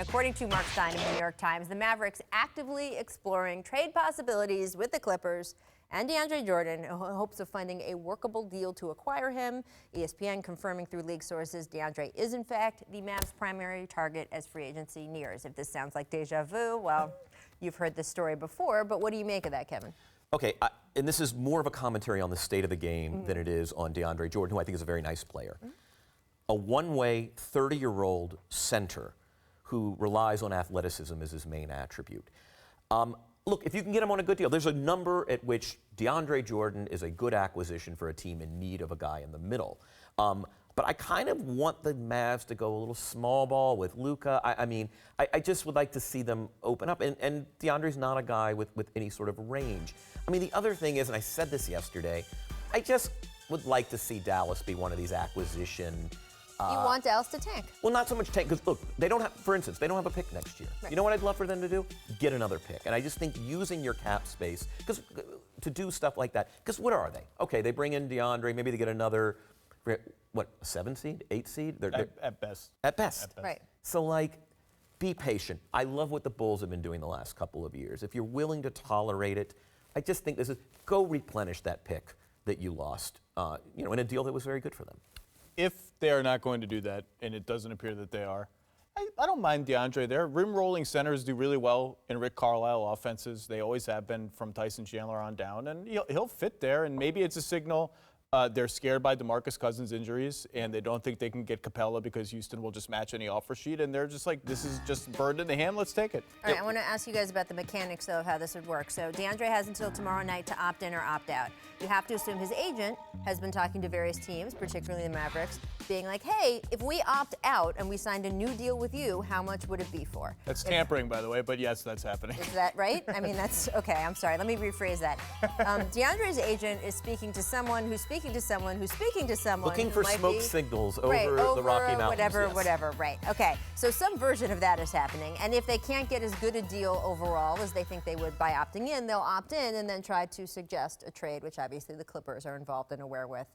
According to Mark Stein of the New York Times, the Mavericks actively exploring trade possibilities with the Clippers and DeAndre Jordan in hopes of finding a workable deal to acquire him. ESPN confirming through league sources DeAndre is, in fact, the Mavs' primary target as free agency nears. If this sounds like deja vu, well, you've heard this story before, but what do you make of that, Kevin? Okay, and this is more of a commentary on the state of the game than it is on DeAndre Jordan, who I think is a very nice player. A one-way, 30-year-old center who relies on athleticism as his main attribute. Look, if you can get him on a good deal, there's a number at which DeAndre Jordan is a good acquisition for a team in need of a guy in the middle. But I kind of want the Mavs to go a little small ball with Luka. I just would like to see them open up. And DeAndre's not a guy with any sort of range. I mean, the other thing is, and I said this yesterday, I just would like to see Dallas be one of these acquisition. You want Dallas to tank? Well, not so much tank, because look, they don't have, for instance, they don't have a pick next year. Right. You know what I'd love for them to do? Get another pick. And I just think using your cap space, because to do stuff like that, because what are they? Okay, they bring in DeAndre, maybe they get another, what, a 7 seed, 8 seed? At best. At best. At best. Right. So, like, be patient. I love what the Bulls have been doing the last couple of years. If you're willing to tolerate it, I just think this is, go replenish that pick that you lost, in a deal that was very good for them. If they are not going to do that, and it doesn't appear that they are, I don't mind DeAndre there. Rim-rolling centers do really well in Rick Carlisle offenses. They always have been from Tyson Chandler on down, and he'll fit there, and maybe it's a signal they're scared by DeMarcus Cousins' injuries, and they don't think they can get Capella because Houston will just match any offer sheet, and they're just like, this is just bird in the hand, let's take it. All right, I want to ask you guys about the mechanics, though, of how this would work. So DeAndre has until tomorrow night to opt in or opt out. You have to assume his agent has been talking to various teams, particularly the Mavericks, being like, hey, if we opt out and we signed a new deal with you, how much would it be for? That's tampering, by the way, but yes, that's happening. Is that right? I mean, that's, okay, I'm sorry. Let me rephrase that. DeAndre's agent is speaking to someone who's speaking to someone who's speaking to someone. Looking for smoke signals over the Rocky Mountains. Whatever, right. Okay, so some version of that is happening. And if they can't get as good a deal overall as they think they would by opting in, they'll opt in and then try to suggest a trade, which obviously the Clippers are involved and aware with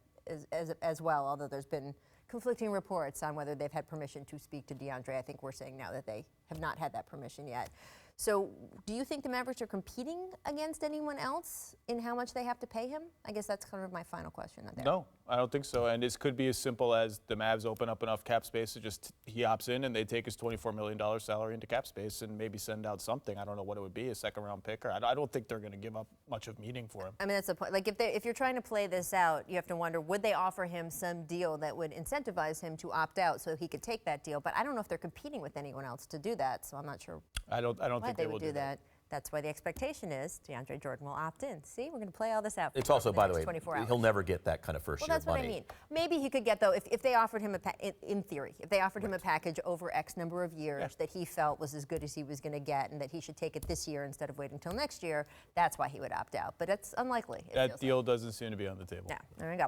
as well, although there's been conflicting reports on whether they've had permission to speak to DeAndre. I think we're saying now that they have not had that permission yet. So do you think the Mavericks are competing against anyone else in how much they have to pay him? I guess that's kind of my final question. No, I don't think so. And this could be as simple as the Mavs open up enough cap space to just he opts in and they take his $24 million salary into cap space and maybe send out something. I don't know what it would be, a second-round pick. Or I don't think they're going to give up much of meaning for him. I mean, that's the point. Like, if you're trying to play this out, you have to wonder, would they offer him some deal that would incentivize him to opt out so he could take that deal? But I don't know if they're competing with anyone else to do that, so I'm not sure. I don't think they will would do that. That's why the expectation is DeAndre Jordan will opt in. See, we're going to play all this out. It's also, by the way, he'll never get that kind of first-year money. Well, that's what I mean. Maybe he could get, though, if they offered him, in theory, if they offered him a package over X number of years that he felt was as good as he was going to get and that he should take it this year instead of waiting until next year, that's why he would opt out. But it's unlikely. That deal doesn't seem to be on the table. No, there we go.